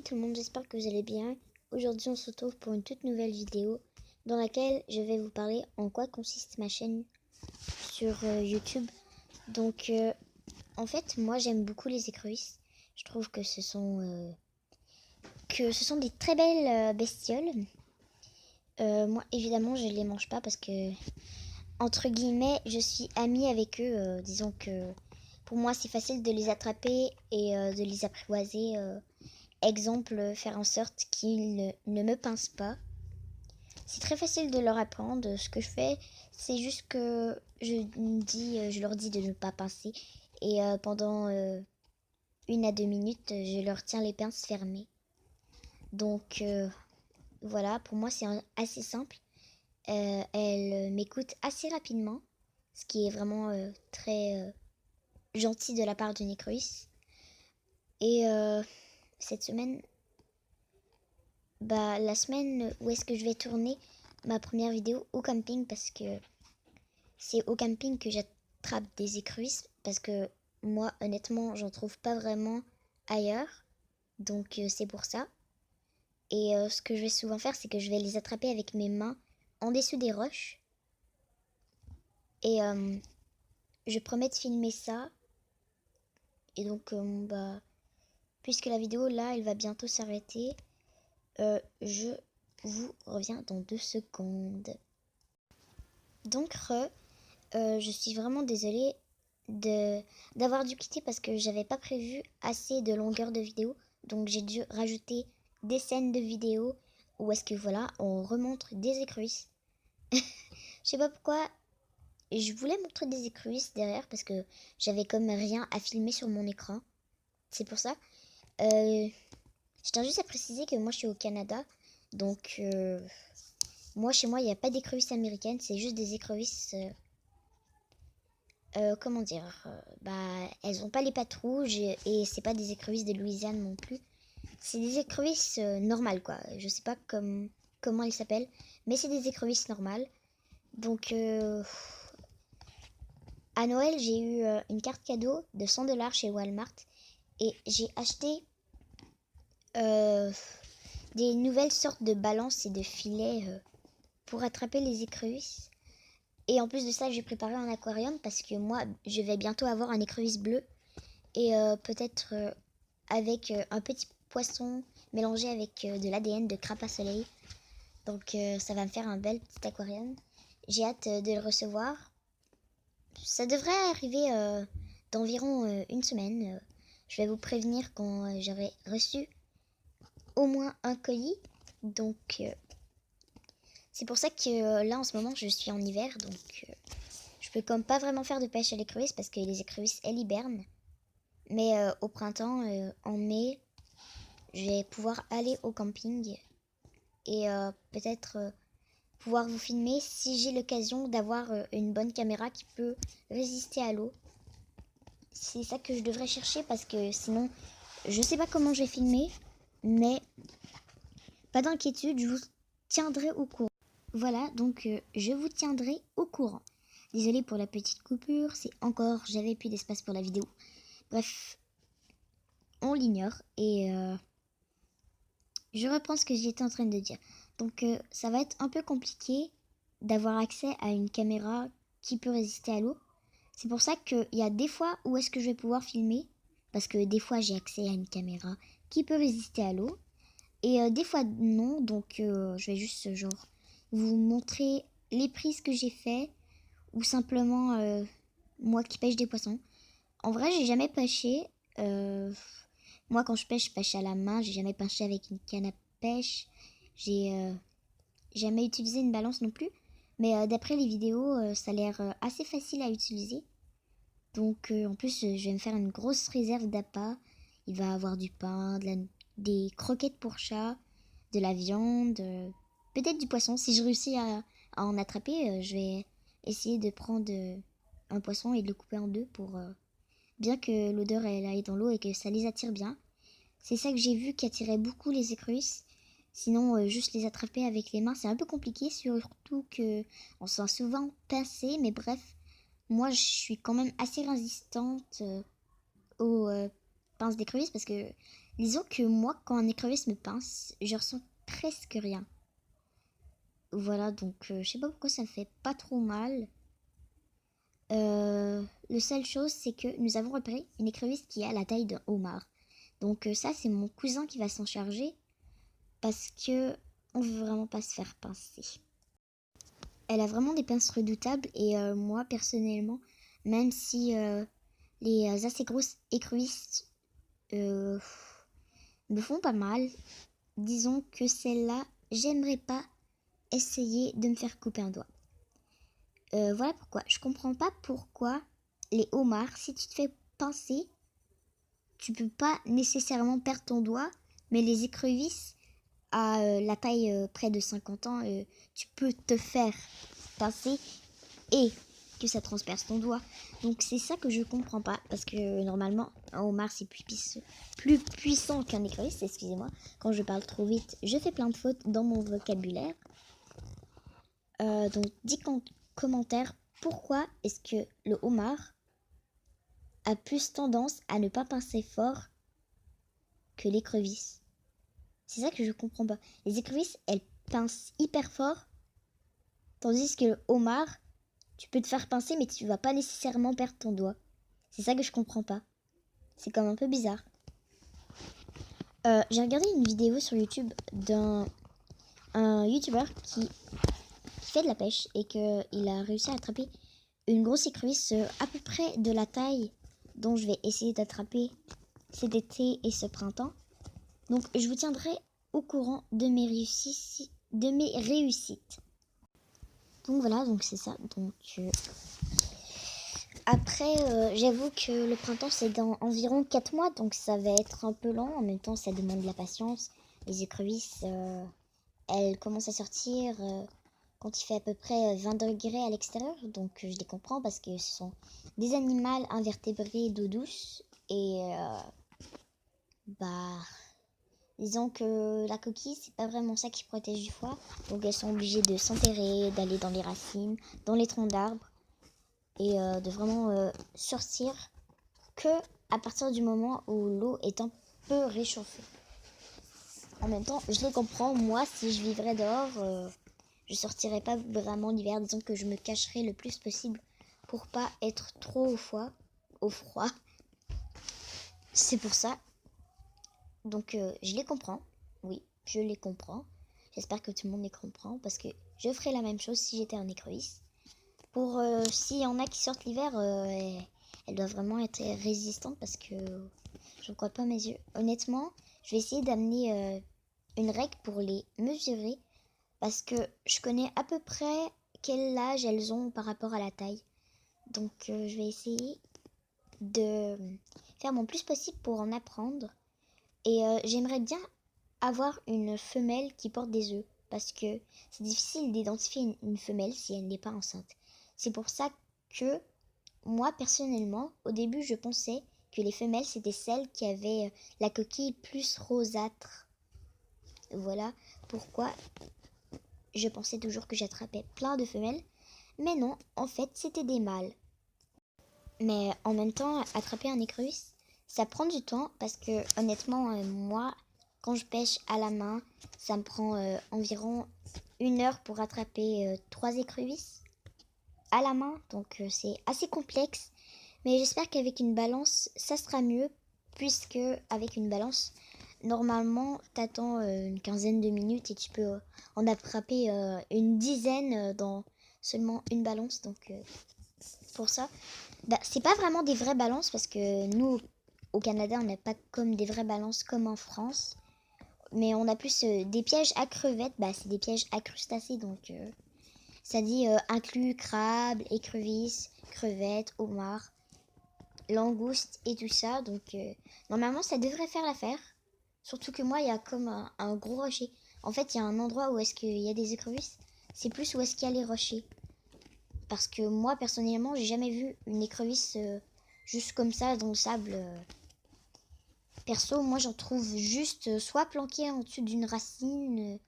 tout le monde, j'espère que vous allez bien. Aujourd'hui on se retrouve pour une toute nouvelle vidéo dans laquelle je vais vous parler en quoi consiste ma chaîne sur YouTube. Donc en fait moi j'aime beaucoup les écrevisses. Je trouve que ce sont des très belles bestioles. Moi évidemment je les mange pas parce que entre guillemets je suis amie avec eux. Disons que pour moi c'est facile de les attraper et de les apprivoiser. Exemple, faire en sorte qu'ils ne me pincent pas. C'est très facile de leur apprendre. Ce que je fais, c'est juste que je leur dis de ne pas pincer. Et pendant 1 à 2 minutes, je leur tiens les pinces fermées. Donc voilà, pour moi c'est assez simple. Elles m'écoutent assez rapidement, ce qui est vraiment très gentil de la part d'une écrevisse. Et cette semaine, la semaine où est-ce que je vais tourner ma première vidéo au camping, parce que c'est au camping que j'attrape des écrevisses, parce que moi honnêtement j'en trouve pas vraiment ailleurs, donc c'est pour ça. Et ce que je vais souvent faire, c'est que je vais les attraper avec mes mains en dessous des roches, et je promets de filmer ça. Et donc puisque la vidéo là elle va bientôt s'arrêter, je vous reviens dans 2 secondes. Donc je suis vraiment désolée d'avoir dû quitter parce que j'avais pas prévu assez de longueur de vidéo. Donc j'ai dû rajouter des scènes de vidéo où est-ce que voilà, on remontre des écrevisses. Je sais pas pourquoi je voulais montrer des écrevisses derrière parce que j'avais comme rien à filmer sur mon écran. C'est pour ça. Je tiens juste à préciser que moi je suis au Canada. Donc moi chez moi il n'y a pas d'écrevisses américaines, c'est juste des écrevisses comment dire, elles ont pas les pattes rouges et c'est pas des écrevisses de Louisiane non plus. C'est des écrevisses normales quoi. Je sais pas comment elles s'appellent, mais c'est des écrevisses normales. Donc à Noël j'ai eu une carte cadeau de 100 $ chez Walmart et j'ai acheté des nouvelles sortes de balances et de filets pour attraper les écrevisses. Et en plus de ça, j'ai préparé un aquarium parce que moi, je vais bientôt avoir un écrevisse bleu. Et peut-être avec un petit poisson mélangé avec de l'ADN de crabe à soleil. Donc ça va me faire un bel petit aquarium. J'ai hâte de le recevoir. Ça devrait arriver d'environ 1 semaine. Je vais vous prévenir quand j'aurai reçu au moins un colis. Donc c'est pour ça que là en ce moment je suis en hiver. Donc je peux comme pas vraiment faire de pêche à l'écrevisse parce que les écrevisses elles hibernent. Mais au printemps, en mai, je vais pouvoir aller au camping et peut-être pouvoir vous filmer si j'ai l'occasion d'avoir une bonne caméra qui peut résister à l'eau. C'est ça que je devrais chercher parce que sinon, je sais pas comment je vais filmer, mais pas d'inquiétude, je vous tiendrai au courant. Voilà, donc je vous tiendrai au courant. Désolée pour la petite coupure, j'avais plus d'espace pour la vidéo. Bref, on l'ignore et je reprends ce que j'étais en train de dire. Donc ça va être un peu compliqué d'avoir accès à une caméra qui peut résister à l'eau. C'est pour ça qu'il y a des fois où est-ce que je vais pouvoir filmer, parce que des fois j'ai accès à une caméra qui peut résister à l'eau, et des fois non, donc je vais juste genre vous montrer les prises que j'ai fait, ou simplement moi qui pêche des poissons. En vrai j'ai jamais pêché, moi quand je pêche à la main, j'ai jamais pêché avec une canne à pêche, j'ai jamais utilisé une balance non plus, mais d'après les vidéos, ça a l'air assez facile à utiliser. Donc en plus, je vais me faire une grosse réserve d'appât. Il va avoir du pain, des croquettes pour chat, de la viande, peut-être du poisson. Si je réussis à en attraper, je vais essayer de prendre un poisson et de le couper en deux pour bien que l'odeur elle aille dans l'eau et que ça les attire bien. C'est ça que j'ai vu qui attirait beaucoup les écrevisses. Sinon, juste les attraper avec les mains, c'est un peu compliqué, surtout que on se sent souvent pincé. Mais bref, moi, je suis quand même assez résistante aux pinces d'écrevisses parce que Disons que moi, quand un écrevisse me pince, je ressens presque rien. Voilà, donc je sais pas pourquoi ça me fait pas trop mal. La seule chose, c'est que nous avons repéré une écrevisse qui a la taille d'un homard. Donc ça, c'est mon cousin qui va s'en charger parce que on veut vraiment pas se faire pincer. Elle a vraiment des pinces redoutables et moi, personnellement, même si les assez grosses écrevisses me font pas mal, disons que celle-là, j'aimerais pas essayer de me faire couper un doigt. Voilà pourquoi. Je comprends pas pourquoi les homards, si tu te fais pincer, tu peux pas nécessairement perdre ton doigt, mais les écrevisses, à la taille près de 50 ans, tu peux te faire pincer et que ça transperce ton doigt. Donc c'est ça que je comprends pas, parce que normalement, un homard c'est plus puissant qu'un écrevisse, excusez-moi. Quand je parle trop vite, je fais plein de fautes dans mon vocabulaire. Donc dis en commentaire pourquoi est-ce que le homard a plus tendance à ne pas pincer fort que l'écrevisse. C'est ça que je comprends pas. Les écrevisses, elles pincent hyper fort, tandis que le homard, tu peux te faire pincer, mais tu vas pas nécessairement perdre ton doigt. C'est ça que je comprends pas. C'est comme un peu bizarre. J'ai regardé une vidéo sur YouTube d'un youtubeur qui fait de la pêche et qu'il a réussi à attraper une grosse écrevisse à peu près de la taille dont je vais essayer d'attraper cet été et ce printemps. Donc je vous tiendrai au courant de mes réussites. Donc voilà, donc c'est ça. Donc après, j'avoue que le printemps c'est dans environ 4 mois, donc ça va être un peu lent. En même temps, ça demande de la patience. Les écrevisses, elles commencent à sortir quand il fait à peu près 20 degrés à l'extérieur. Donc je les comprends parce que ce sont des animaux invertébrés d'eau douce. Et disons que la coquille, c'est pas vraiment ça qui protège du froid. Donc elles sont obligées de s'enterrer, d'aller dans les racines, dans les troncs d'arbres. Et de vraiment sortir que à partir du moment où l'eau est un peu réchauffée. En même temps, je les comprends. Moi, si je vivrais dehors, je sortirais pas vraiment l'hiver. Disons que je me cacherais le plus possible pour pas être trop au froid. C'est pour ça. Donc, je les comprends. Oui, je les comprends. J'espère que tout le monde les comprend parce que je ferais la même chose si j'étais un écrevisse. Pour s'il y en a qui sortent l'hiver, elles doivent vraiment être résistantes parce que je ne crois pas à mes yeux. Honnêtement, je vais essayer d'amener une règle pour les mesurer parce que je connais à peu près quel âge elles ont par rapport à la taille. Donc je vais essayer de faire mon plus possible pour en apprendre. Et j'aimerais bien avoir une femelle qui porte des œufs parce que c'est difficile d'identifier une femelle si elle n'est pas enceinte. C'est pour ça que moi, personnellement, au début, je pensais que les femelles, c'était celles qui avaient la coquille plus rosâtre. Voilà pourquoi je pensais toujours que j'attrapais plein de femelles. Mais non, en fait, c'était des mâles. Mais en même temps, attraper un écrevisse, ça prend du temps parce que, honnêtement, moi, quand je pêche à la main, ça me prend environ 1 heure pour attraper 3 écrevisses à la main, donc c'est assez complexe, mais j'espère qu'avec une balance ça sera mieux, puisque avec une balance normalement t'attends une quinzaine de minutes et tu peux en attraper une dizaine dans seulement une balance. Donc pour ça, c'est pas vraiment des vraies balances parce que nous au Canada on n'a pas comme des vraies balances comme en France, mais on a plus des pièges à crevettes. C'est des pièges à crustacés, donc ça dit inclut crabe, écrevisse, crevettes, homard, langouste et tout ça. Donc normalement ça devrait faire l'affaire. Surtout que moi il y a comme un gros rocher. En fait il y a un endroit où est-ce qu'il y a des écrevisses. C'est plus où est-ce qu'il y a les rochers. Parce que moi personnellement j'ai jamais vu une écrevisse juste comme ça dans le sable. Perso moi j'en trouve juste soit planquée en dessous d'une racine,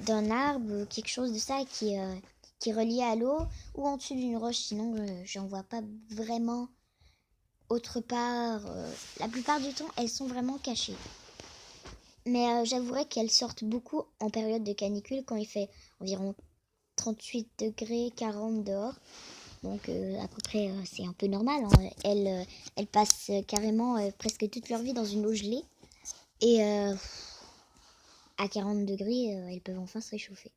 d'un arbre, quelque chose de ça qui est relié à l'eau, ou en dessous d'une roche. Sinon j'en vois pas vraiment autre part. La plupart du temps elles sont vraiment cachées. Mais j'avouerais qu'elles sortent beaucoup en période de canicule quand il fait environ 38 degrés, 40 dehors. Donc à peu près c'est un peu normal, hein. Elles passent carrément presque toute leur vie dans une eau gelée. Et à 40 degrés, elles peuvent enfin se réchauffer.